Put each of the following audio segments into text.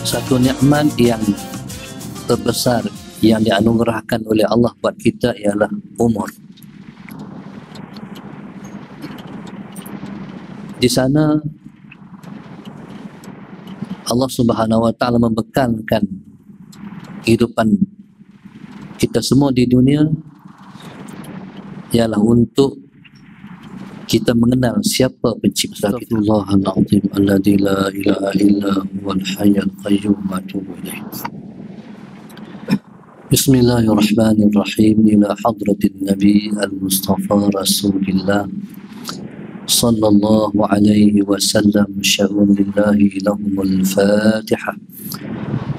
Satu nikmat yang terbesar yang dianugerahkan oleh Allah buat kita ialah umur. Di sana Allah Subhanahu wa taala membekalkan kehidupan kita semua di dunia ialah untuk kita mengenal siapa pencipta kita. Astagfirullahaladzim alladzi la ilaha illa huwal hayyul qayyum wa atubu ilaih. Bismillahirrahmanirrahim. Ila hadratin Nabi al-Mustafa Rasulillah sallallahu alaihi wasallam. Sya'un lillahi lahumul Fatihah.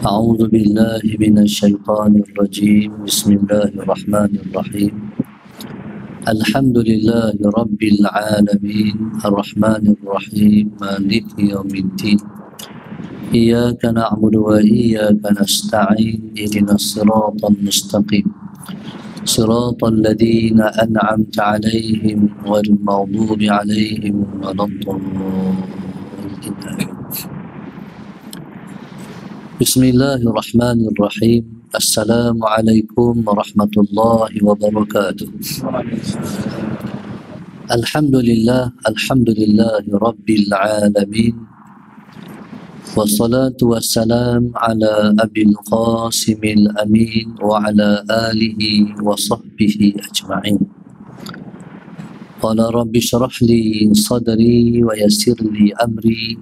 A'udzu billahi minasyaitonir rajim. Bismillahirrahmanirrahim. Alhamdulillahi rabbil alamin. Ar-Rahmanir Rahim. Maliki yaumiddin. Iyyaka na'budu wa iyyaka nasta'in. Ihdinas siratal mustaqim. Siratal ladzina an'amta 'alaihim ghairil maghdubi 'alaihim waladdallin. Bismillahirrahmanirrahim. Assalamualaikum warahmatullahi wabarakatuh. Alhamdulillahi rabbil alamin. Wassalatu wassalam ala abil qasimil amin wa ala alihi wa sahbihi ajma'in. Qala rabbi syrah li sadri wa yassir li amri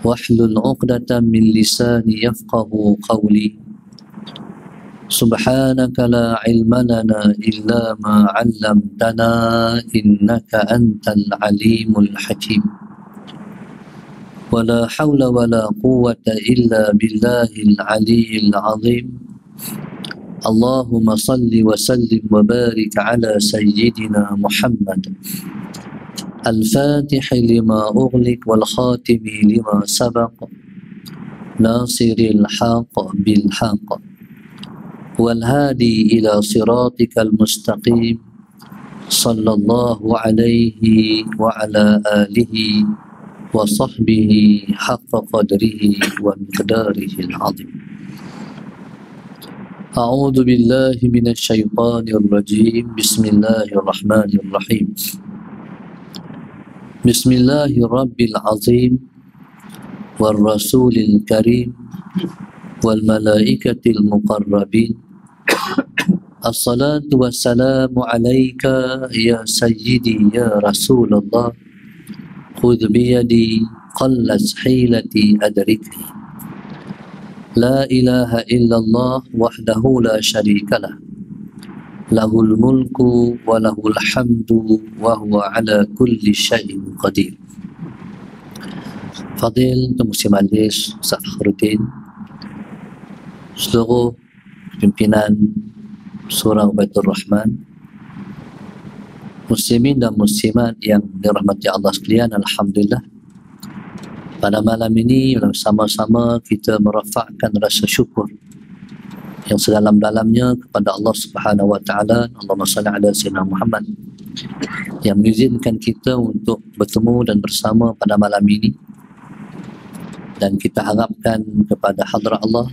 wahlul 'uqdatam min lisani yafqahu qawli. Subhanaka la ilma lana illa ma 'allamtana innaka antal alimul hakim. Wala hawla wala quwwata illa billahil aliyyil azim. Allahumma salli wa sallim wa barik ala sayyidina Muhammad al-fatih lima ughliq wal khatimi lima sabaq nasiril haqq bil haqq wal hadi ila siratikal mustaqim. Sallallahu alaihi wa ala alihi wa sahbihi haqqa qadrihi wa miqdarihi al-azim. A'udzu billahi minasy syaithanir rajim. Bismillahirrahmanirrahim. Bismillahirabbil azim war rasulil karim wal malaikatil muqarrabin. Assalatu wassalamu alayka ya sayyidi ya Rasulullah. Khudh biyadi qallas hilati adrikni. La ilaha illallah wahdahu la syarikalah. Lahul mulku wa lahul hamdu wa huwa ala kulli syai'in qadir. Fadil Tuan Majlis Ustaz Fakhruddin, seluruh pimpinan Surah Baitur Rahman, muslimin dan muslimat yang dirahmati Allah sekalian, alhamdulillah. Pada malam ini bersama-sama kita merafakkan rasa syukur yang sedalam-dalamnya kepada Allah Subhanahu wa taala. Allahumma salli ala sayyidina Muhammad, yang mengizinkan kita untuk bertemu dan bersama pada malam ini, dan kita harapkan kepada hadrat Allah,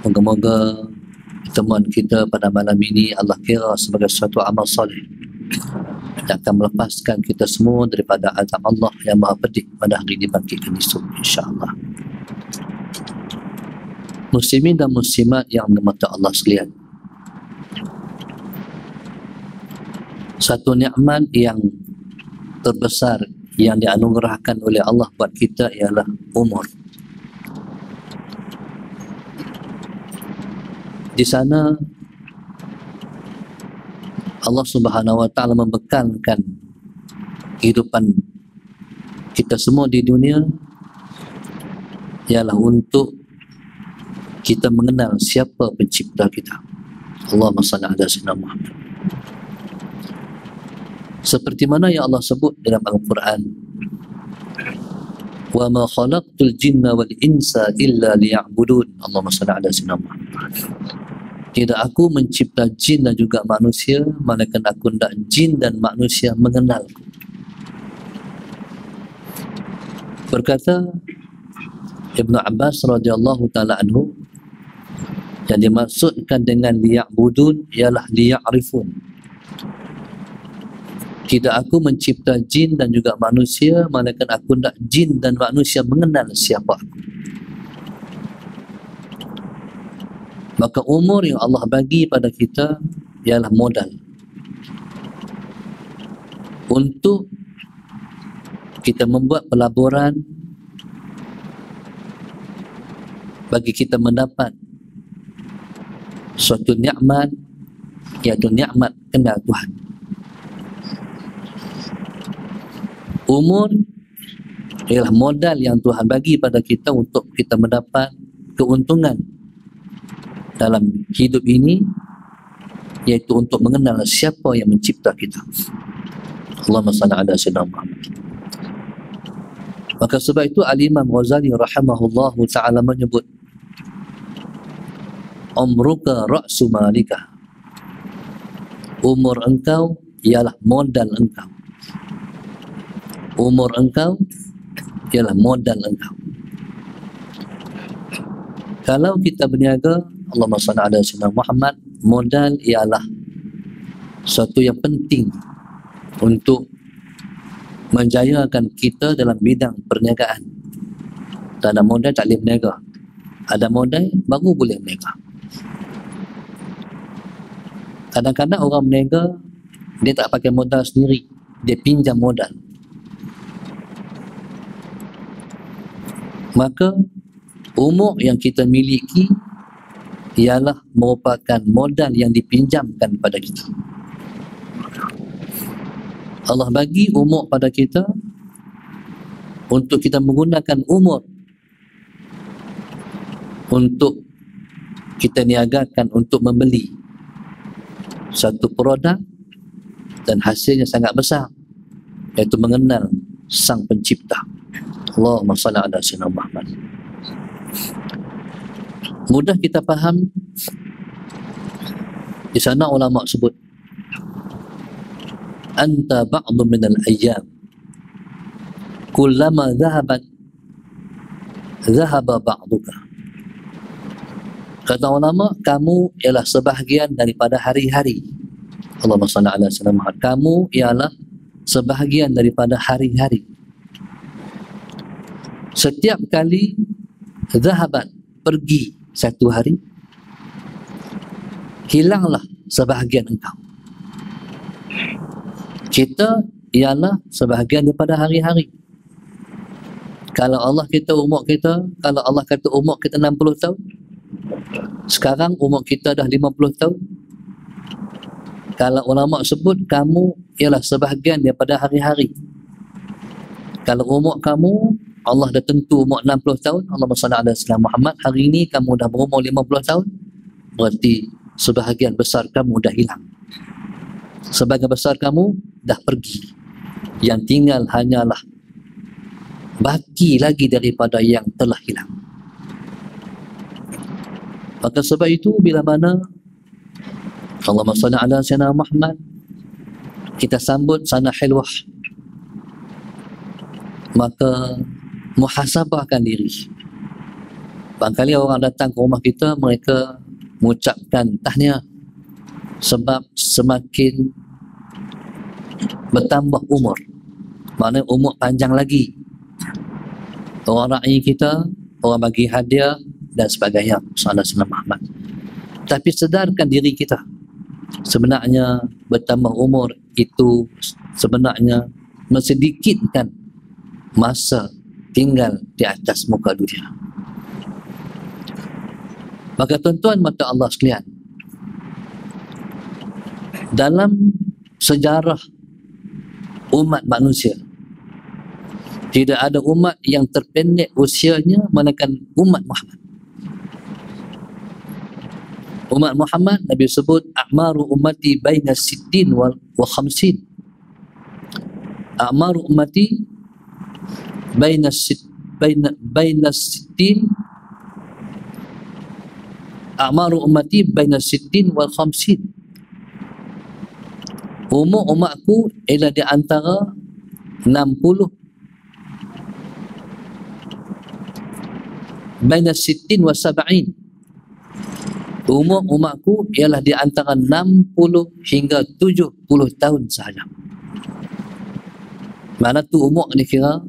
moga-moga pertemuan kita pada malam ini Allah kira sebagai suatu amal soleh yang akan melepaskan kita semua daripada azab Allah yang maha pedih pada hari dibangkitkan esok, insya-Allah. Muslimin dan muslimat yang dirahmati Allah sekalian, satu nikmat yang terbesar yang dianugerahkan oleh Allah buat kita ialah umur. Di sana Allah Subhanahu wa taala membekalkan kehidupan kita semua di dunia ialah untuk kita mengenal siapa pencipta kita. Allahumma salli ala sayyidina Muhammad. Seperti mana yang Allah sebut dalam Al-Quran, wa ma khalaqtul jinna wal insa illa liya'budun. Allahumma salli ala sayyidina Muhammad. Tidak aku mencipta jin dan juga manusia, melainkan aku hendak jin dan manusia mengenalku. Berkata Ibnu Abbas radhiyallahu taala anhu, yang dimaksudkan dengan liya'budun ialah liya'rifun. Tidak aku mencipta jin dan juga manusia, melainkan aku nak jin dan manusia mengenal siapa aku. Maka umur yang Allah bagi pada kita ialah modal untuk kita membuat pelaburan bagi kita mendapat suatu nikmat, iaitu nikmat kenal Tuhan. Umur ialah modal yang Tuhan bagi pada kita untuk kita mendapat keuntungan dalam hidup ini, iaitu untuk mengenal siapa yang mencipta kita. Allahumma salli ala sayyidina Muhammad. Maka sebab itu Al-Imam Ghazali rahimahullahu ta'ala menyebut, umruka ra'su malika, umur engkau ialah modal engkau. Umur engkau ialah modal engkau. Kalau kita berniaga, Allahumma salli ala sayyidina Muhammad, modal ialah suatu yang penting untuk menjayakan kita dalam bidang perniagaan. Tak ada modal tak boleh berniaga. Ada modal baru boleh berniaga. Kadang-kadang orang berniaga dia tak pakai modal sendiri, dia pinjam modal. Maka umur yang kita miliki ialah merupakan modal yang dipinjamkan pada kita. Allah bagi umur pada kita untuk kita menggunakan umur untuk kita niagakan untuk membeli satu produk dan hasilnya sangat besar, iaitu mengenal Sang Pencipta. Allahumma salli ala sayyidina Muhammad. Mudah kita faham. Di sana ulama sebut, anta ba'du minal ayyam kullama dhahabat dhahaba ba'duka. Kata ulama, kamu ialah sebahagian daripada hari-hari. Allahumma salli ala sayyidina Muhammad. Kamu ialah sebahagian daripada hari-hari. Setiap kali dhahabat, pergi satu hari, hilanglah sebahagian engkau. Kita ialah sebahagian daripada hari-hari. Kalau Allah kata umur kita, kalau Allah kata umur kita 60 tahun, sekarang umur kita dah 50 tahun. Kalau ulama sebut kamu ialah sebahagian daripada hari-hari. Kalau umur kamu, Allah dah tentu umur 60 tahun, Allahumma salli ala sayyidina Muhammad, hari ini kamu dah berumur 50 tahun, berarti sebahagian besar kamu dah hilang. Sebagian besar kamu dah pergi. Yang tinggal hanyalah baki lagi daripada yang telah hilang. Maka sebab itu bila mana Allahumma salli ala sayyidina Muhammad, kita sambut sana hilwah, maka muhasabahkan diri. Barangkali orang datang ke rumah kita, mereka mengucapkan tahniah sebab semakin bertambah umur, maknanya umur panjang lagi. Orang rakyat kita, orang bagi hadiah dan sebagainya, sallallahu alaihi wasallam. Tapi sedarkan diri kita, sebenarnya bertambah umur itu sebenarnya mensedikitkan masa tinggal di atas muka dunia. Maka tuan-tuan mata Allah sekalian, dalam sejarah umat manusia, tidak ada umat yang terpendek usianya melainkan umat Muhammad. Umat Muhammad, Nabi sebut a'maru ummati baina sittin wa khamsin. A'maru ummati baina sittin, a'maru ummati baina sittin wa khamsin. Umur umatku ialah di antara 60 baina sittin wa sab'in. Umur umatku ialah di antara 60 hingga 70 tahun sahaja. Mana tu umur ni kira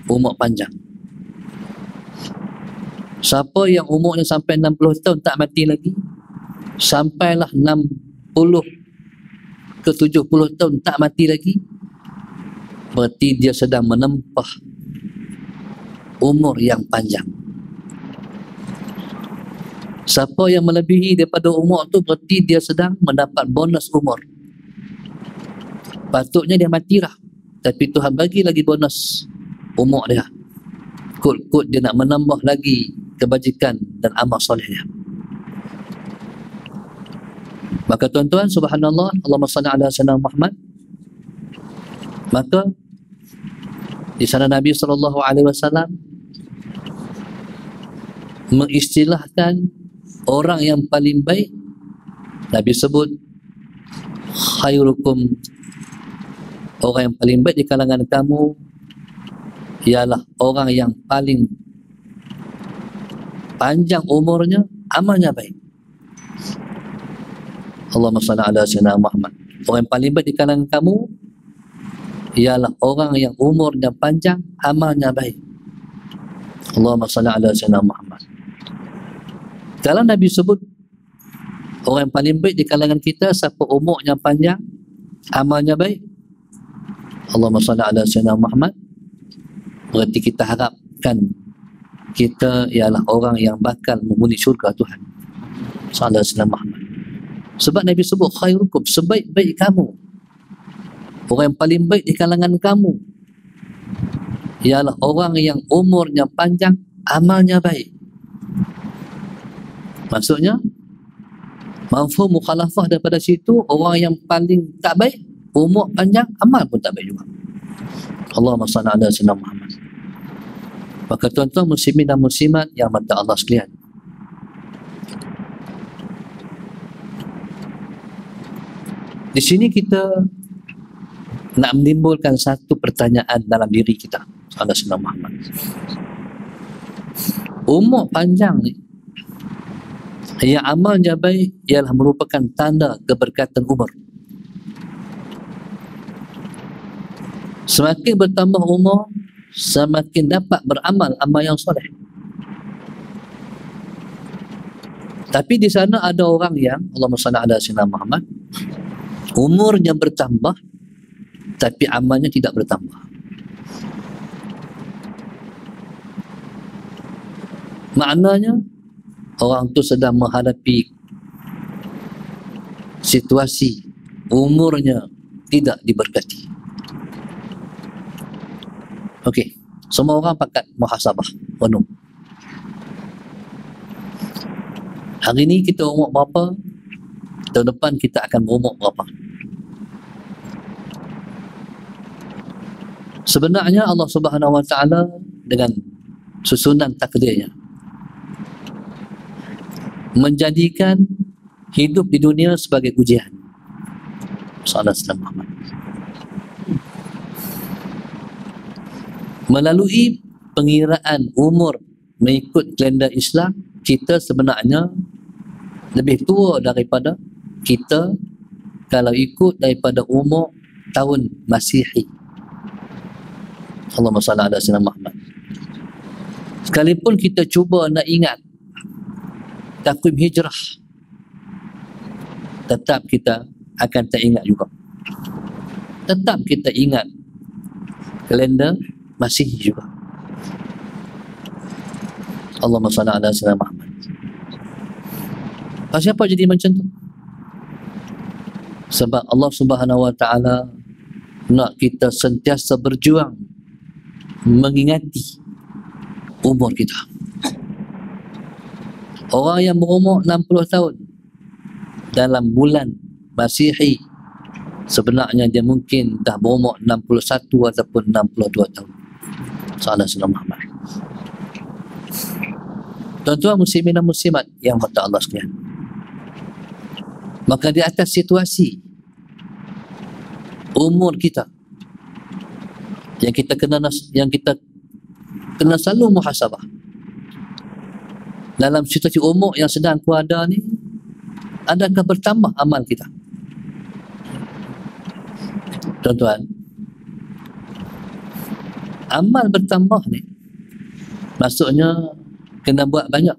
umur panjang. Siapa yang umurnya sampai 60 tahun tak mati lagi, sampailah 60 ke 70 tahun tak mati lagi, berarti dia sedang menempah umur yang panjang. Siapa yang melebihi daripada umur tu, berarti dia sedang mendapat bonus umur. Patutnya dia matilah, tapi Tuhan bagi lagi bonus umur dia. Kod-kod dia nak menambah lagi kebajikan dan amal solehnya. Maka tuan-tuan, subhanallah, Allahumma salli ala sayyidina Muhammad. Maka di sana Nabi SAW mengistilahkan orang yang paling baik. Nabi sebut khairukum, orang yang paling baik di kalangan kamu ialah orang yang paling panjang umurnya, amalnya baik. Allahumma salli ala sayyidina Muhammad. Orang yang paling baik di kalangan kamu ialah orang yang umurnya panjang, amalnya baik. Allahumma salli ala sayyidina Muhammad. Kalau Nabi sebut orang yang paling baik di kalangan kita siapa umurnya panjang, amalnya baik, Allahumma salli ala sayyidina Muhammad, berarti kita harapkan kita ialah orang yang bakal menghuni syurga Tuhan. Sallallahu alaihi wasallam Muhammad. Sebab Nabi sebut khairukum, sebaik-baik kamu, orang yang paling baik di kalangan kamu ialah orang yang umurnya panjang, amalnya baik. Maksudnya mafhum mukhalafah daripada situ, orang yang paling tak baik, umur panjang, amal pun tak baik juga. Allahumma salli ala sayyidina Muhammad. Maka tuan-tuan muslimin dan muslimat yang mata Allah sekalian, di sini kita nak menimbulkan satu pertanyaan dalam diri kita. Sallallahu alaihi wasallam Muhammad. Umur panjang ni, yang amalnya baik, ialah merupakan tanda keberkatan umur. Semakin bertambah umur, semakin dapat beramal amal yang soleh. Tapi di sana ada orang yang, Allahumma salli ala sayyidina Muhammad, umurnya bertambah tapi amalnya tidak bertambah. Maknanya orang tu sedang menghadapi situasi umurnya tidak diberkati. Okey, semua orang pakat muhasabah penuh. Hari ini kita umur berapa? Tahun depan kita akan berumur berapa? Sebenarnya Allah Subhanahu Wa Taala dengan susunan takdirnya menjadikan hidup di dunia sebagai ujian. Sallallahu alaihi wasallam. Melalui pengiraan umur mengikut kalender Islam, kita sebenarnya lebih tua daripada kita kalau ikut daripada umur tahun Masihi. Allahumma salli ala sayyidina Muhammad. Sekalipun kita cuba nak ingat takwim hijrah, tetap kita akan tak ingat juga. Tetap kita ingat kalender Masihi juga. Allahumma salli ala sayyidina Muhammad. Kenapa jadi macam tu? Sebab Allah Subhanahu Wa Taala nak kita sentiasa berjuang mengingati umur kita. Orang yang berumur 60 tahun dalam bulan Masihi, sebenarnya dia mungkin dah berumur 61 ataupun 62 tahun. Sallallahu alaihi wasallam. Tuan-tuan muslimin dan muslimat yang mata Allah sekalian, maka di atas situasi umur kita yang kita kena selalu muhasabah, dalam situasi umur yang sedang aku ada ni, adakah bertambah amal kita? Tuan-tuan, amal bertambah ni maksudnya kena buat banyak.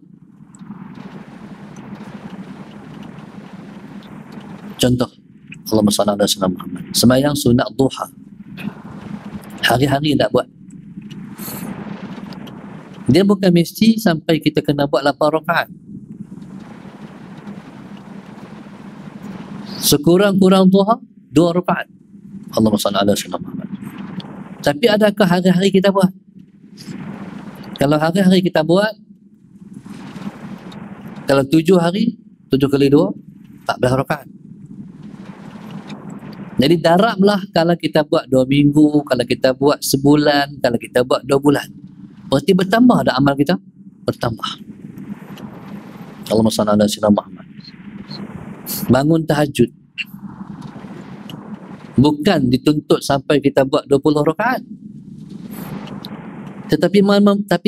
Contoh, Allahumma salli ala sayyidina Muhammad, sembahyang sunat duha hari-hari tak buat, dia bukan mesti sampai kita kena buat 8 rakaat. Sekurang-kurang duha 2 rakaat. Allahumma salli ala sayyidina Muhammad. Tapi adakah hari-hari kita buat? Kalau hari-hari kita buat, kalau 7 hari, 7 kali 2, 14 rakaat. Jadi darablah kalau kita buat 2 minggu, kalau kita buat sebulan, kalau kita buat 2 bulan. Berarti bertambah ada amal kita? Bertambah. Allahumma salli ala sayyidina Muhammad. Bangun tahajud, bukan dituntut sampai kita buat 20 rakaat, tetapi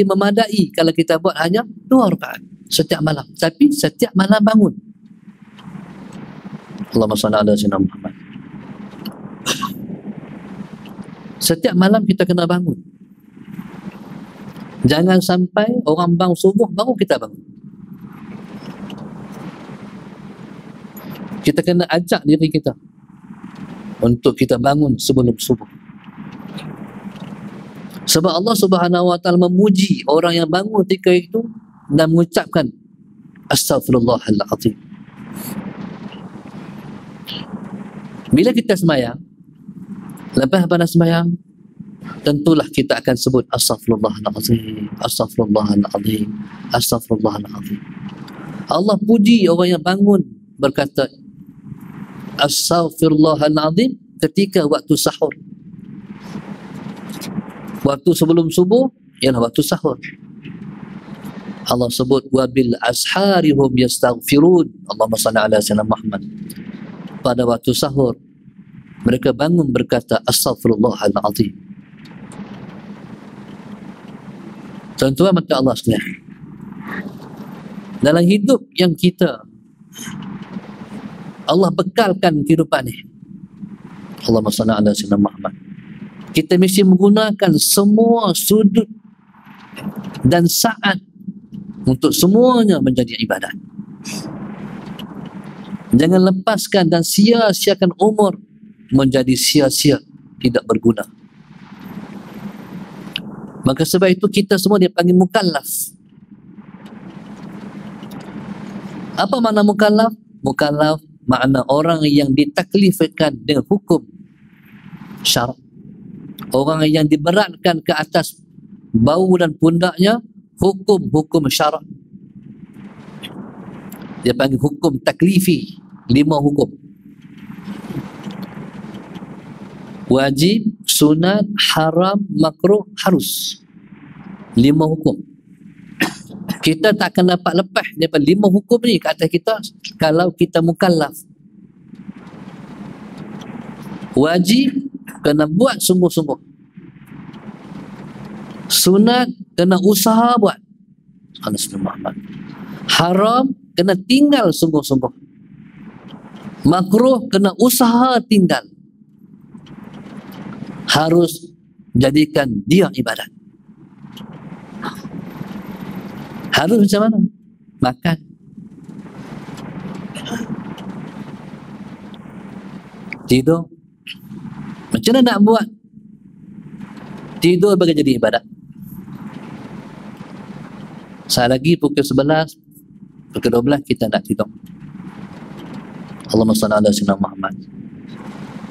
memadai kalau kita buat hanya 2 rakaat setiap malam. Tapi setiap malam bangun. Allahumma salli ala sayyidina Muhammad. Setiap malam kita kena bangun. Jangan sampai orang bangun subuh baru kita bangun. Kita kena ajak diri kita untuk kita bangun sebelum subuh. Sebab Allah Subhanahu wa taala memuji orang yang bangun ketika itu dan mengucapkan astaghfirullahalazim. Bila kita sembahyang, lepas pada sembahyang, tentulah kita akan sebut astaghfirullahalazim, astaghfirullahalazim, astaghfirullahalazim. Allah puji orang yang bangun berkata astaghfirullahalazim ketika waktu sahur. Waktu sebelum subuh ialah waktu sahur. Allah sebut wabil asharihum yastaghfirun. Allahumma salli ala sayyidina Muhammad. Pada waktu sahur mereka bangun berkata astaghfirullahalazim. Tuan-tuan mata Allah sekalian, dalam hidup yang kita Allah bekalkan kehidupan ni, Allahumma salli ala sayyidina Muhammad, kita mesti menggunakan semua sudut dan saat untuk semuanya menjadi ibadat. Jangan lepaskan dan sia-siakan umur menjadi sia-sia, tidak berguna. Maka sebab itu kita semua dipanggil mukallaf. Apa makna mukallaf? Mukallaf makna orang yang ditaklifkan dengan hukum syarak. Orang yang diberatkan ke atas bau dan pundaknya hukum-hukum syarak. Dia panggil hukum taklifi. 5 hukum. Wajib, sunat, haram, makruh, harus. 5 hukum. Kita tak akan dapat lepas daripada 5 hukum ni ke atas kita kalau kita mukallaf. Wajib kena buat sungguh-sungguh. Sunat kena usaha buat. Muhammad. Haram kena tinggal sungguh-sungguh. Makruh kena usaha tinggal. Harus jadikan dia ibadat. Harus macam mana? Makan. Tidur. Macam mana nak buat? Tidur bagi jadi ibadat. Saat lagi pukul 11, pukul 12 kita nak tidur. Allahumma salli ala sayyidina Muhammad.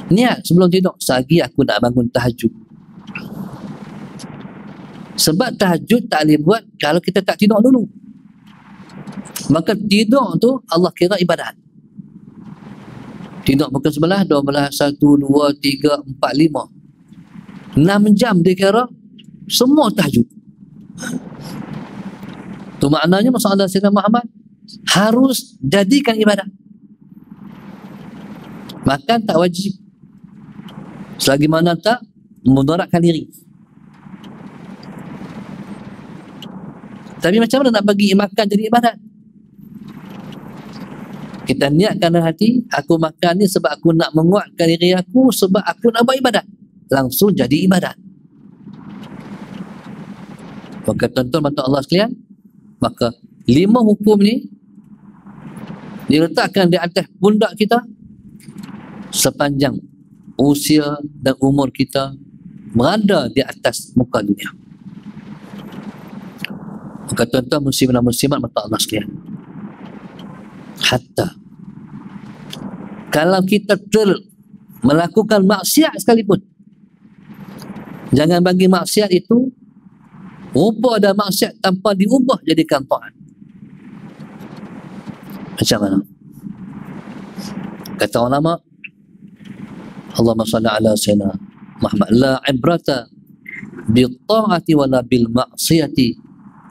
Niat sebelum tidur, selagi aku nak bangun tahajud. Sebab tahajud tak boleh buat kalau kita tak tidur dulu. Maka tidur tu Allah kira ibadat. Tidur pukul 11, 12, 1, 2, 3, 4, 5. 6 jam dia kira semua tahajud. Tu maknanya masalah Sayyidina Muhammad harus jadikan ibadat. Makan tak wajib selagi mana tak memudaratkan diri. Tapi macam mana nak bagi makan jadi ibadat? Kita niatkan dalam hati, aku makan ni sebab aku nak menguatkan diri aku, sebab aku nak buat ibadat. Langsung jadi ibadat. Maka tuan-tuan mata Allah sekalian, maka 5 hukum ni diletakkan di atas pundak kita sepanjang usia dan umur kita berada di atas muka dunia. Maka tuan-tuan muslimin dan muslimat mata Allah sekalian, hatta kalau kita melakukan maksiat sekalipun, jangan bagi maksiat itu rupa dan maksiat tanpa diubah jadikan taat. Macam mana? Kata ulama, Allahumma salli ala sayyidina Muhammad, la ibrata bil ta'ati wala bil ma'siyati,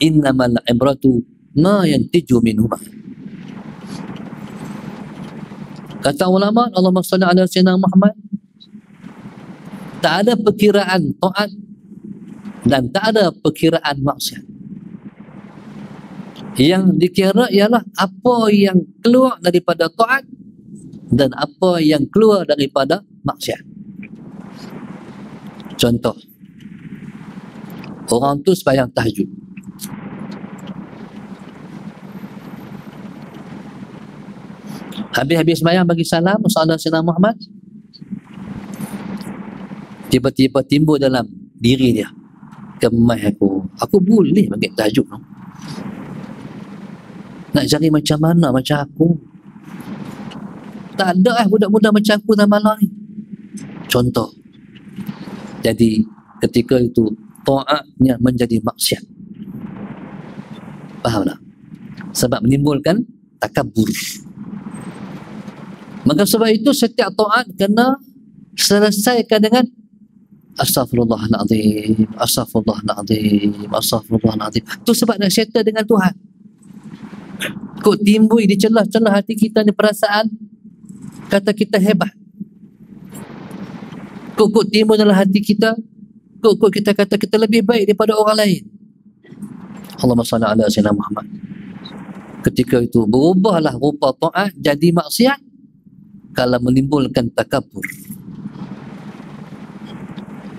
innamal ibratu ma yantiju minhuma. Kata ulama, Allahumma salli ala sayyidina Muhammad, tak ada perkiraan taat dan tak ada perkiraan maksiat. Yang dikira ialah apa yang keluar daripada taat dan apa yang keluar daripada maksiat. Contoh, orang tu sembahyang tahajud, habis sembahyang bagi salam sallallahu alaihi Muhammad, tiba-tiba timbul dalam diri dia, kemai aku boleh bagi tahajud no? Nak cari macam mana macam aku, tak ada budak-budak macam aku dalam malam ni. Contoh. Jadi ketika itu taatnya menjadi maksiat. Faham tak? Sebab menimbulkan takabur. Maka sebab itu setiap taat kena selesaikan dengan astaghfirullahaladzim, astaghfirullahaladzim, astaghfirullahaladzim. Itu sebab nak settle dengan Tuhan. Kok timbul di celah-celah hati kita ni perasaan kata kita hebat. Kok timbul dalam hati kita, kok kita kata kita lebih baik daripada orang lain. Allahumma salli ala sayyidina Muhammad. Ketika itu berubahlah rupa taat jadi maksiat kalau menimbulkan takabur.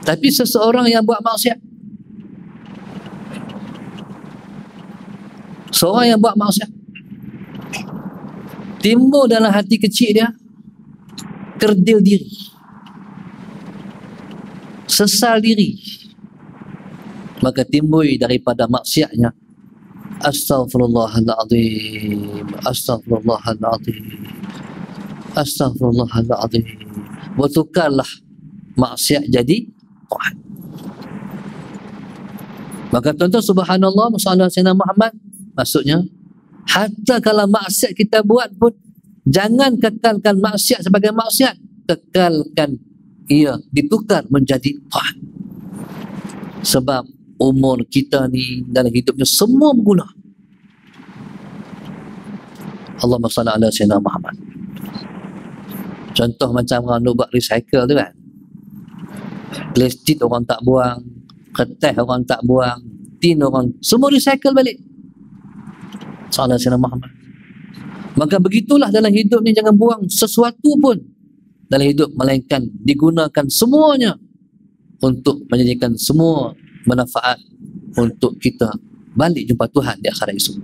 Tapi seseorang yang buat maksiat, seorang yang buat maksiat, timbul dalam hati kecil dia kerdil diri, sesal diri, maka timbul daripada maksiatnya astaghfirullahaladzim, astaghfirullahaladzim, astaghfirullahaladzim. Bertukarlah maksiat jadi taat. Maka tuan-tuan subhanallah sallallahu alaihi Muhammad, maksudnya hatta kalau maksiat kita buat pun jangan kekalkan maksiat sebagai maksiat, kekalkan ia ditukar menjadi taat. Sebab umur kita ni dalam hidupnya semua berguna. Allahumma salli ala sayyidina Muhammad. Contoh macam orang nak buat recycle tu kan, plastik orang tak buang, kertas orang tak buang, tin orang semua recycle balik. Sallallahu alaihi Muhammad. Maka begitulah dalam hidup ni, jangan buang sesuatu pun dalam hidup melainkan digunakan semuanya untuk menjadikan semua manfaat untuk kita balik jumpa Tuhan di akhirat esok.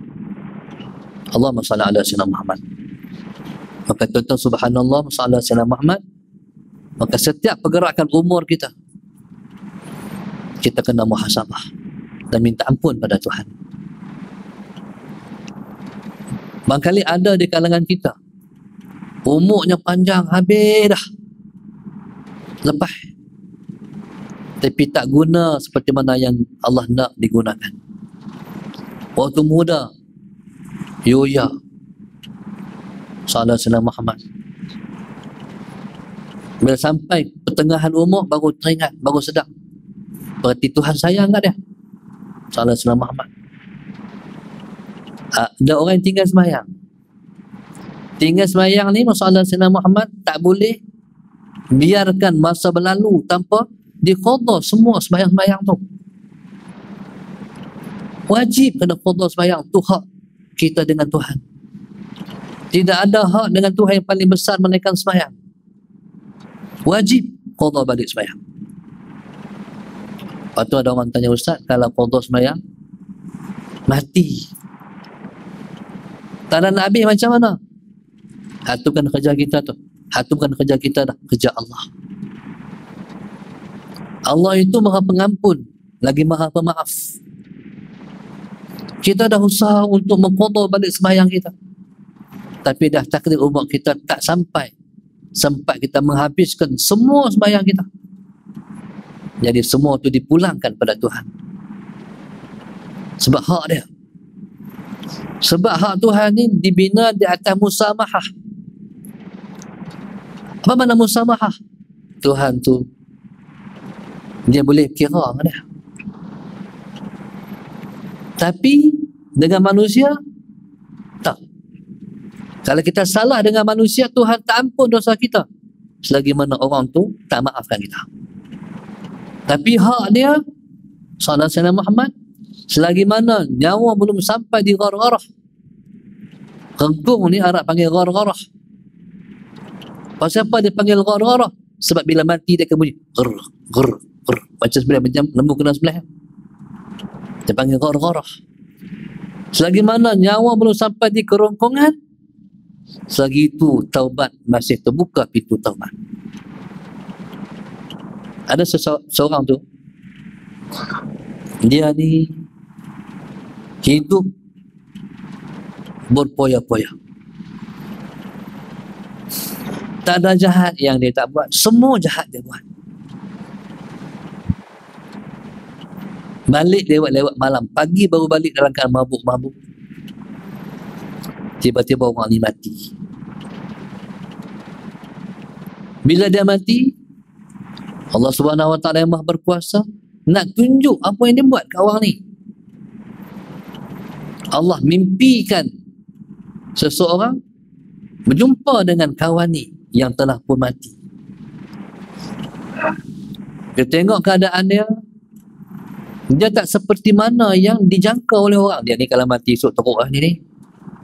Allahumma salli ala sayyidina Muhammad. Maka tuan-tuan subhanallah sallallahu alaihi wasallam Muhammad, maka setiap pergerakan umur kita kena muhasabah dan minta ampun pada Tuhan. Barangkali ada di kalangan kita umurnya panjang habis dah, lepas, tapi tak guna seperti mana yang Allah nak digunakan. Waktu muda yoya sallallahu alaihi wasallam Muhammad, bila sampai pertengahan umur baru teringat, baru sedar berarti Tuhan sayang kat dia. Sallallahu alaihi wasallam Muhammad. Ada orang yang tinggal sembahyang. Tinggal sembahyang ni sallallahu alaihi wasallam Muhammad tak boleh biarkan masa berlalu tanpa diqadha semua sembahyang-sembahyang tu. Wajib kena qada sembahyang. Itu hak kita dengan Tuhan. Tidak ada hak dengan Tuhan yang paling besar melainkan sembahyang. Wajib qada balik sembahyang. Lepas tu ada orang tanya, Ustaz, kalau qada sembahyang mati, tak ada nak habis macam mana? Itu kan kerja kita tu. Itu bukan kerja kita dah, kerja Allah. Allah itu maha pengampun, lagi maha pemaaf. Kita dah usaha untuk mengqada balik sembahyang kita, tapi dah takdir umur kita tak sampai sempat kita menghabiskan semua sembahyang kita. Jadi semua tu dipulangkan pada Tuhan. Sebab hak dia. Sebab hak Tuhan ni dibina di atas musamahah. Apa makna musamahah? Tuhan tu dia boleh kira dengan dia. Tapi dengan manusia tak. Kalau kita salah dengan manusia, Tuhan tak ampun dosa kita selagi mana orang tu tak maafkan kita. Tapi hak dia, Sayyidina Muhammad, selagi mana nyawa belum sampai di ghargharah. Renggung ni Arab panggil ghargharah. Pasal apa dia panggil ghargharah? Sebab bila mati dia akan bunyi gur gur gur, macam sebelah macam lembu kena sebelah. Dia panggil ghargharah. Selagi mana nyawa belum sampai di kerongkongan, selagi itu taubat masih terbuka pintu taubat. Ada seorang tu, dia ni hidup berpoya-poya. Tak ada jahat yang dia tak buat, semua jahat dia buat. Balik lewat-lewat malam, pagi baru balik dalam keadaan mabuk-mabuk. Tiba-tiba orang ni mati. Bila dia mati, Allah Subhanahu Wa Taala yang Maha Berkuasa nak tunjuk apa yang dia buat ke orang ni. Allah mimpikan seseorang berjumpa dengan kawan ni yang telah pun mati. Dia tengok keadaan dia, dia tak seperti mana yang dijangka oleh orang. Dia ni kalau mati esok teruk lah ni.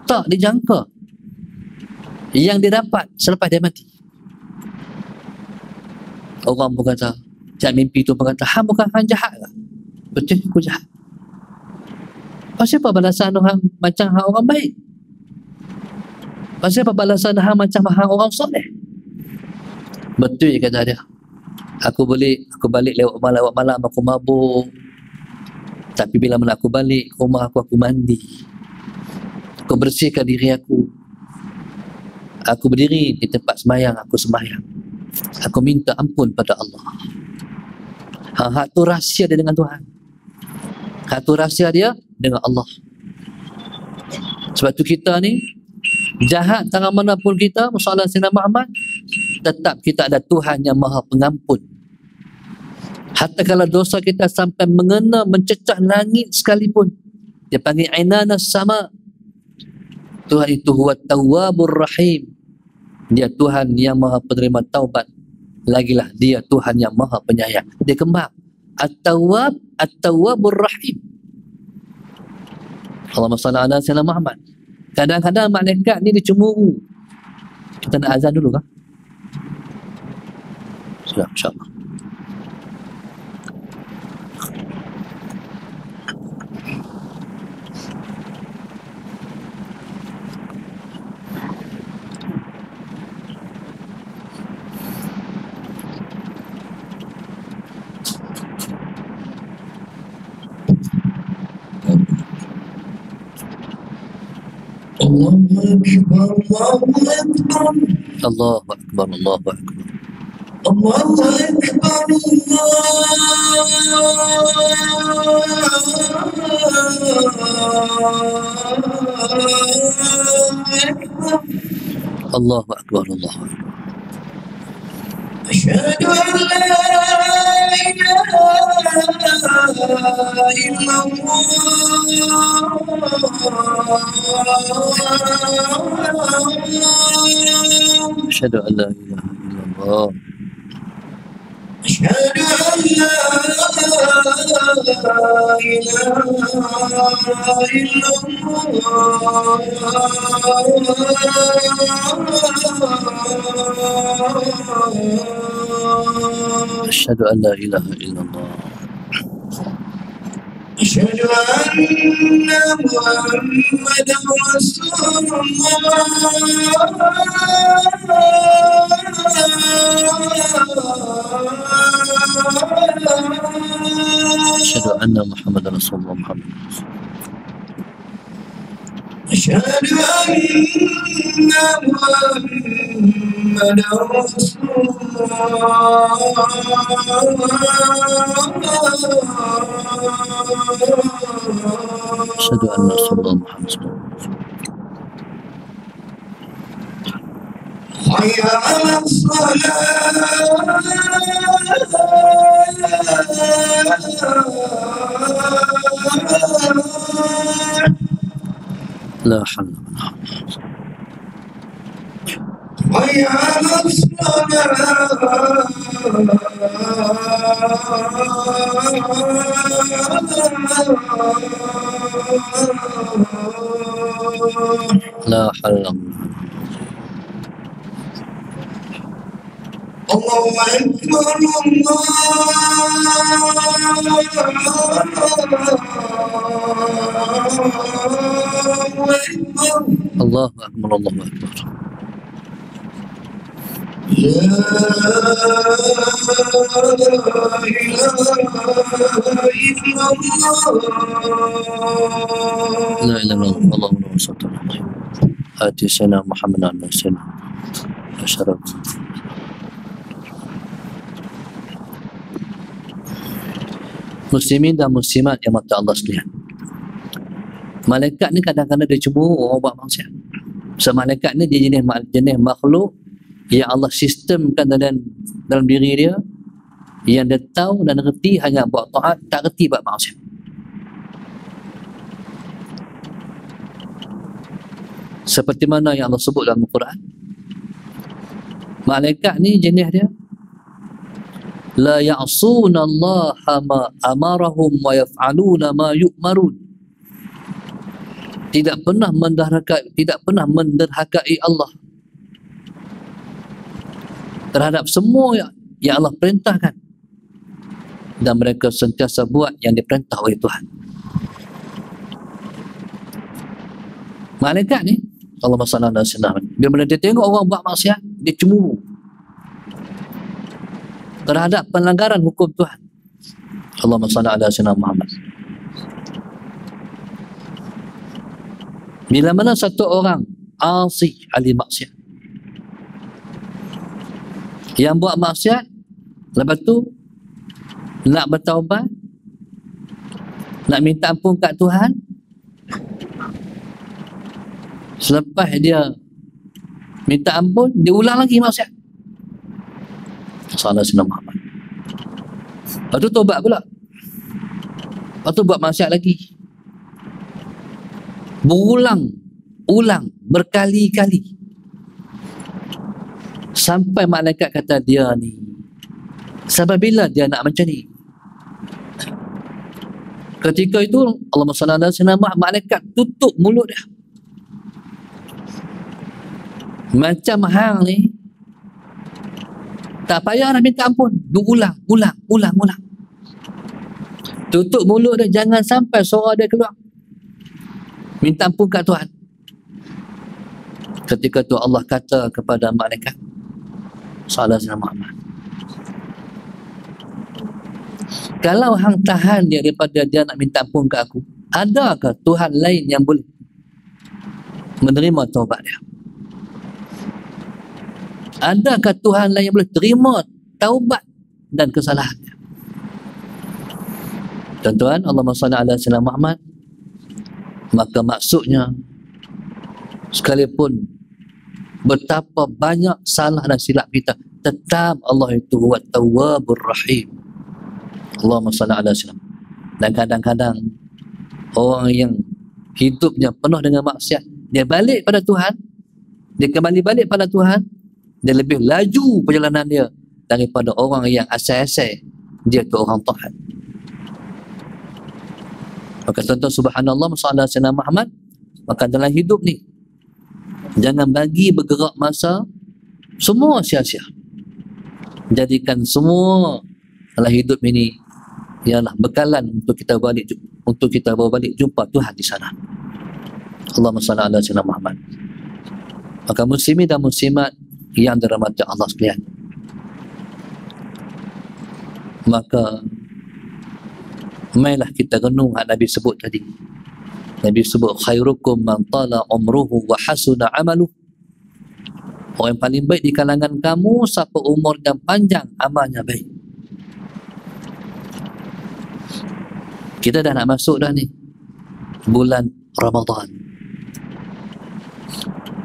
Tak dijangka yang dia dapat selepas dia mati. Orang pun kata, Cak mimpi tu pun kata, hang bukan hang jahat lah. Betul, aku jahat. Pasal apa balasan orang macam hang orang baik? Pasal apa balasan hang macam hang orang soleh? Betul kata dia. Aku balik lewat malam aku mabuk. Tapi bila mana aku balik ke rumah aku mandi. Aku bersihkan diri aku. Aku berdiri di tempat sembahyang, aku sembahyang. Aku minta ampun pada Allah. Hak tu rahsia dia dengan Tuhan. Hak tu rahsia dia dengan Allah. Sebab tu kita ni jahat tangan mana pun kita, masalah Sayyidina Muhammad, tetap kita ada Tuhan yang Maha Pengampun. Hatta kalau dosa kita sampai mengena mencecah langit sekalipun, dia panggil Ainanas Sama. Tuhan itu huwa Tawwabur Rahim. Dia Tuhan yang Maha Penerima Taubat. Lagilah dia Tuhan yang Maha Penyayang. Dia kembang At-Tawwab, At-Tawwabur Rahim. Allahumma salli ala Sayyidina Muhammad. Kadang-kadang malaikat ni dia cemburu. Kita nak azan dulu kah? Sudah, insyaAllah. Allahu Akbar, Allahu Akbar. Allahu Akbar, Allahu Akbar, Allahu Akbar. Asyhadu an la ilaha illallah. Asyhadu an la ilaha illallah. Asyhadu an la أشهد أن لا إله إلا الله أشهد أن محمدا رسول أشهد أن محمدا رسول الله محمد أشهد أن محمدا رسول أشهد أن رسول الله محمد صلى الله عليه وسلم حي على الصلاة لا حول ولا قوة حي على الصلاة لا حول ولا قوة الله أكبر الله أكبر الله أكبر الله أكبر لا إله إلا الله لا إله إلا الله اللهم صل على محمد آتي سيدنا محمد عليه السلام أشرف Muslimin dan muslimat yang mata Allah sekalian, malaikat ni kadang-kadang dia cemburu orang buat maksiat. So malaikat ni dia jenis makhluk yang Allah sistemkan dalam diri dia, yang dia tahu dan reti hanya buat taat, tak reti buat maksiat. Seperti mana yang Allah sebut dalam Al-Quran, malaikat ni jenis dia la ya'suna Allah ma amarahum wa yaf'aluna ma yu'marun. Tidak pernah menderhakai Allah terhadap semua yang Allah perintahkan, dan mereka sentiasa buat yang diperintah oleh Tuhan. Malaikat ni Allahumma salli ala sayyidina, bila dia tengok orang buat maksiat, dia cemburu terhadap pelanggaran hukum Tuhan. Allahumma salli ala sayyidina Muhammad. Bila mana satu orang asi ahli maksiat, yang buat maksiat, lepas tu nak bertaubat, nak minta ampun kat Tuhan, selepas dia minta ampun, dia ulang lagi maksiat. Salah Sayyidina Muhammad. Lepas tu taubat pula, lepas tu buat maksiat lagi, berulang-ulang, berkali-kali, sampai malaikat kata dia ni sampai bila dia nak macam ni. Ketika itu Allahumma salli ala sayyidina Muhammad, malaikat tutup mulut dia. Macam hang ni tak payah nak minta ampun, ulang. Tutup mulut dia, jangan sampai suara dia keluar minta ampun kat Tuhan. Ketika tu Allah kata kepada malaikat sallallahu alaihi wasallam, kalau hang tahan dia daripada dia nak minta ampun kat aku, adakah Tuhan lain yang boleh menerima taubat dia? Adakah Tuhan lain yang boleh terima taubat dan kesalahannya? Tuan-tuan, Allahumma salli ala sayyidina Muhammad. Maka maksudnya, sekalipun betapa banyak salah dan silap kita, tetap Allah itu huwa tawwabur rahim. Allahumma salli ala sayyidina. Dan kadang-kadang orang yang hidupnya penuh dengan maksiat, dia balik pada Tuhan, dia kembali balik pada Tuhan, dia lebih laju perjalanan dia daripada orang yang asal-asal dia tu orang taat. Maka tuan-tuan subhanallah, masalah Sayyidina Muhammad, maka dalam hidup ni jangan bagi bergerak masa semua sia-sia. Jadikan semua dalam hidup ini ialah bekalan untuk kita bawa balik jumpa Tuhan di sana. Allahumma salli ala Sayyidina Muhammad. Maka muslimin dan muslimat yang dirahmati Allah sekalian, maka mainlah kita renung Nabi sebut tadi. Nabi sebut khairukum man tala umruhu wa hasuna amaluh. Orang yang paling baik di kalangan kamu siapa umur dan panjang amalnya baik. Kita dah nak masuk dah ni bulan Ramadan.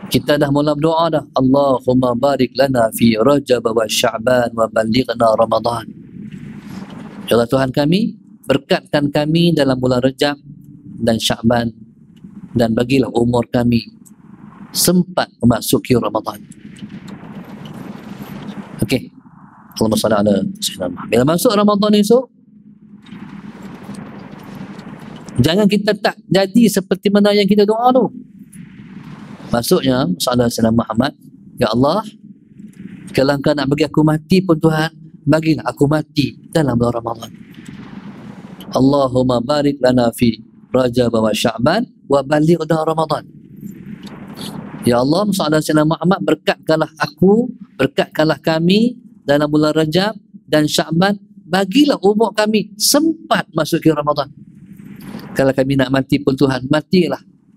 Kita dah mula berdoa dah, Allahumma barik lana fi Rajab wa Sya'ban wa ballighna Ramadan. Ya Allah Tuhan kami, berkatkan kami dalam bulan Rajab dan Sya'ban, dan bagilah umur kami sempat memasuki Ramadan. Okey. Allahumma salli ala Sayyidina Muhammad. Bila masuk Ramadan esok, jangan kita tak jadi seperti mana yang kita doa tu. Maksudnya, salah Sayyidina Muhammad, ya Allah, kalau Engkau nak bagi aku mati pun Tuhan, bagilah aku mati dalam bulan Ramadan. Allahumma barik lana fi Rajab wa Sya'ban wa ballighna Ramadan. Ya Allah, salah Sayyidina Muhammad, berkatkanlah aku, berkatkanlah kami dalam bulan Rajab dan Sya'ban, bagilah umur kami sempat masuk ke Ramadan. Kalau kami nak mati pun Tuhan,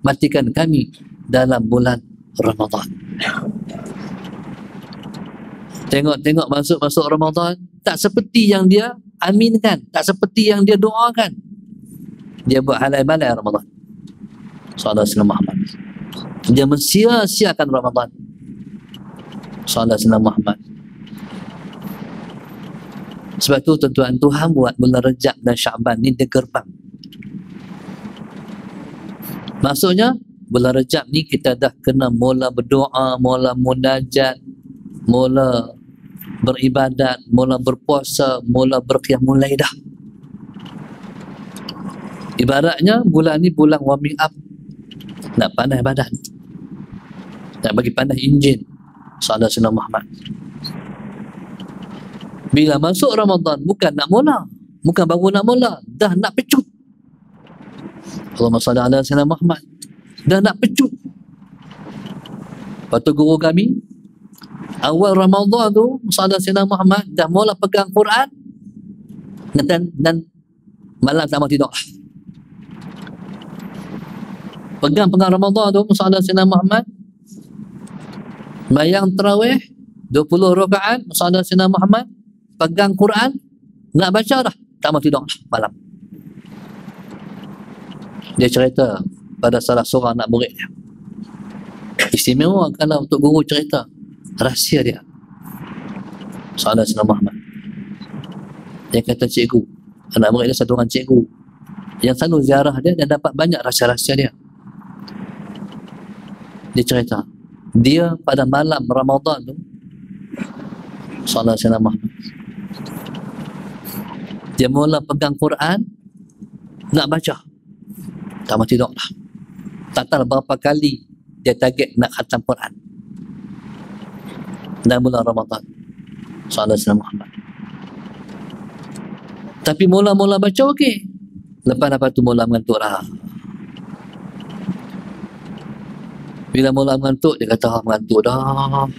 matikan kami dalam bulan Ramadan. Tengok masuk Ramadan, tak seperti yang dia aminkan, tak seperti yang dia doakan. Dia buat halal balai Ramadan. Sallallahu alaihi Muhammad. Dia mensia-siakan Ramadan. Sallallahu alaihi Muhammad. Sebab tu tuan-tuan, Tuhan buat bulan Rajab dan Sya'ban ni dia gerbang. Maksudnya bulan Rajab ni kita dah kena mula berdoa, mula munajat, mula beribadat, mula berpuasa, mula berqiyamul lail dah. Ibaratnya bulan ni bulan warming up, nak panas badan, nak bagi panas enjin. Sallallahu alaihi Muhammad. Bila masuk Ramadan, bukan nak mula, bukan baru nak mula, dah nak pecut. Allahumma salli ala Sayyidina Muhammad. Dah nak pecut. Lepas tu guru kami, awal Ramadan tu, sallallahu Sayyidina Muhammad dah mula pegang Quran dan malam tak mau tidur. Pegang Ramadan tu, sallallahu Sayyidina Muhammad, bayang tarawih 20 rakaat, sallallahu Sayyidina Muhammad, pegang Quran, nak baca dah, tak mau tidur malam. Dia cerita pada salah seorang anak muridnya. Istimewa kalau untuk guru cerita rahsia dia. Sallallahu alaihi Muhammad. Dia kata cikgu, anak murid dia satu orang cikgu yang selalu ziarah dia dan dapat banyak rahsia-rahsia dia. Dia cerita, dia pada malam Ramadan tu, sallallahu alaihi Muhammad, dia mula pegang Quran, nak baca, tak mau tidur lah. Tak tahu berapa kali dia target nak khatam Quran dalam bulan Ramadan. Sallallahu alaihi Muhammad. Tapi mula-mula baca okey. Lepas tu mula mengantuk lah. Bila mula mengantuk, dia kata mengantuk dah.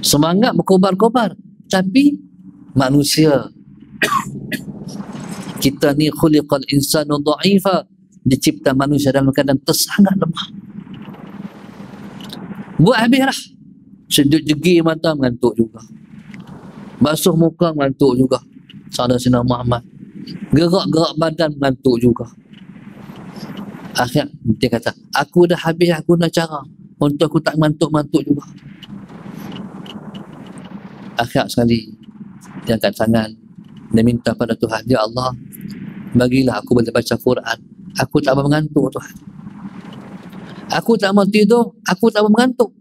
Semangat berkobar-kobar. Tapi manusia, kita ni khuliqal insanu dha'ifa, dicipta manusia dalam keadaan tersangat lemah. Buat habis lah. Sedut jegi mata, mengantuk juga. Basuh muka, mengantuk juga. Sallallahu alaihi Muhammad. Gerak-gerak badan, mengantuk juga. Akhir dia kata, aku dah habis aku nak cara untuk aku tak mengantuk-mengantuk juga. Akhir sekali dia angkat tangan, dia minta pada Tuhan, ya Allah, bagilah aku boleh baca Quran. Aku tak mau mengantuk Tuhan. Aku tak mau tidur, aku tak mau mengantuk.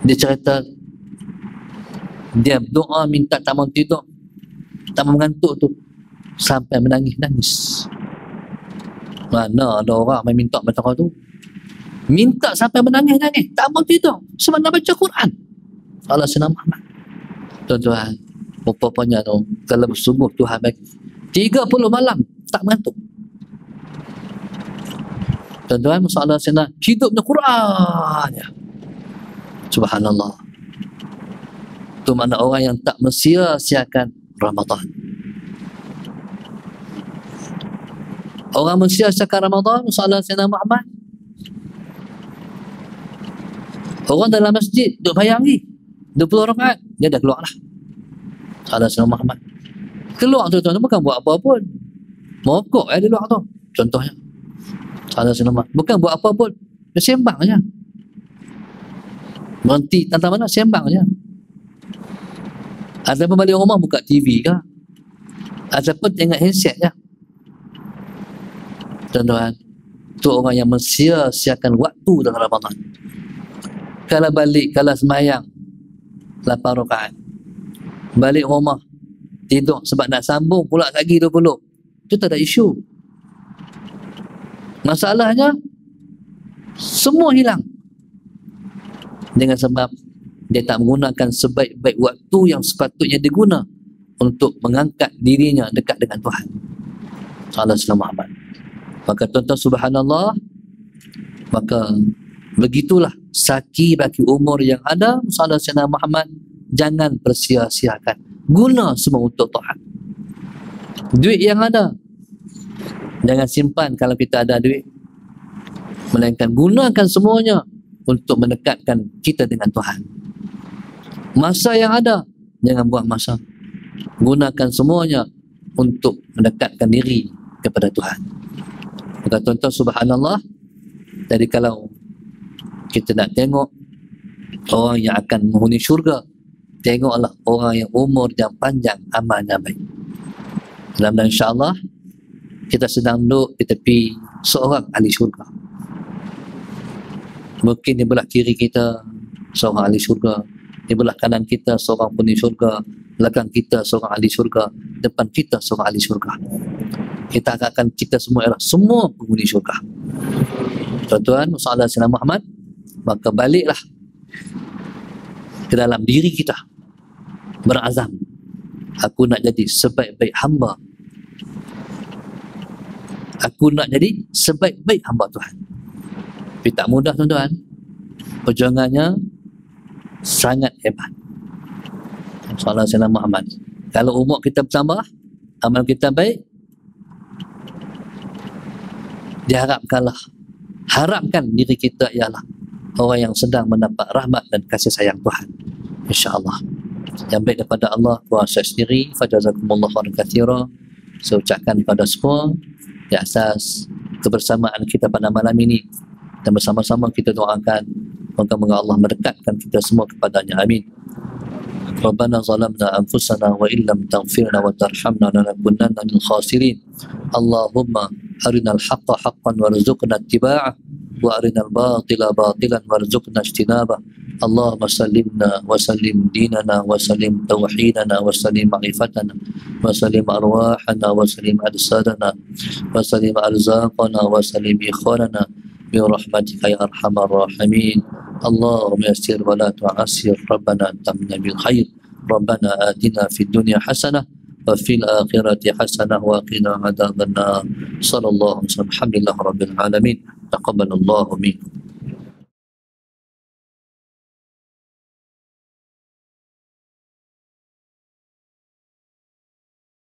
Dia cerita, dia doa minta tak mau tidur, tak mau mengantuk tu, sampai menangis-nangis. Mana ada orang main minta macam tu, minta sampai menangis-nangis, tak mau tidur sebab nak baca Quran. Allah senang Muhammad. Tuan-tuan, rupanya tu kalau bersungguh Tuhan bagi 30 malam tak mengantuk. Tuan-tuan, masalah senang hidup dengan Quran ya. Subhanallah. Itu makna orang yang tak mensia-siakan Ramadan. Orang mensia-siakan Ramadan, masalah senang Muhammad. Orang dalam masjid duduk bayang lagi 20 rakaat, dia dah keluar lah. Salah senang Muhammad. Keluar tu tuan, bukan buat apa pun, mokok di luar tu contohnya. Salah senang Muhammad, bukan buat apa pun, dia sembang je. Berhenti tentang mana, sembang je. Ataupun balik rumah buka TV ke, ataupun tengok handset je. Tuan-tuan, tu orang yang mensia-siakan waktu dalam Ramadan. Kalau balik, kalau semayang 8 rakaat, balik rumah tidur sebab nak sambung pula lagi 20, itu tak ada isu. Masalahnya semua hilang dengan sebab dia tak menggunakan sebaik-baik waktu yang sepatutnya diguna untuk mengangkat dirinya dekat dengan Tuhan. Salah selama Muhammad. Maka tuan-tuan, subhanallah, maka begitulah saki bagi umur yang ada. Salah Sayyidina Muhammad, jangan persia-siakan, guna semua untuk Tuhan. Duit yang ada jangan simpan kalau kita ada duit, melainkan gunakan semuanya untuk mendekatkan kita dengan Tuhan. Masa yang ada jangan buang masa, gunakan semuanya untuk mendekatkan diri kepada Tuhan. Maka tuan-tuan, subhanallah, jadi kalau kita nak tengok orang yang akan menghuni syurga, tengoklah orang yang umur yang panjang, amalnya baik. Dan insyaAllah kita sedang duduk di tepi seorang ahli syurga. Mungkin di belah kiri kita seorang ahli syurga, di belah kanan kita seorang penghuni syurga, belakang kita seorang ahli syurga, depan kita seorang ahli syurga. Kita akan kita semua ialah semua penghuni syurga. Tuan-tuan, masalah Sayyidina Muhammad, maka baliklah ke dalam diri kita, berazam, aku nak jadi sebaik-baik hamba, aku nak jadi sebaik-baik hamba Tuhan. Tapi tak mudah tuan-tuan, perjuangannya sangat hebat. Salah Sayyidina Muhammad, kalau umur kita bertambah, amal kita baik, diharapkanlah, harapkan diri kita ialah orang yang sedang mendapat rahmat dan kasih sayang Tuhan, insya-Allah. Yang baik daripada Allah, kuasa sendiri. Fajazakumullah khairan katsira. Saya ucapkan kepada semua di atas kebersamaan kita pada malam ini, dan bersama-sama kita doakan moga-moga Allah mendekatkan kita semua kepadanya. Amin. Rabbana zalamna anfusana wa illam taghfir lana wa tarhamna lanakunanna minal khasirin. Allahumma arinal haqqa haqqan warzuqna ittiba'ah wa arinal batila batilan warzuqna ijtinabah. Allahumma sallimna wa sallim dinana wa sallim tauhidana wa sallim ma'rifatana wa sallim arwahana wa sallim ajsadana wa sallim arzaqana wa sallim ikhwanana bi rahmatika ya arhamar rahimin. Allahumma yassir wa la tu'assir. Rabbana tamna bil khair. Rabbana atina fid dunya hasanah wa fil akhirati hasanah wa qina adzabannar. Sallallahu alaihi wasallam. Alhamdulillah rabbil alamin. Taqabbalallahu minkum.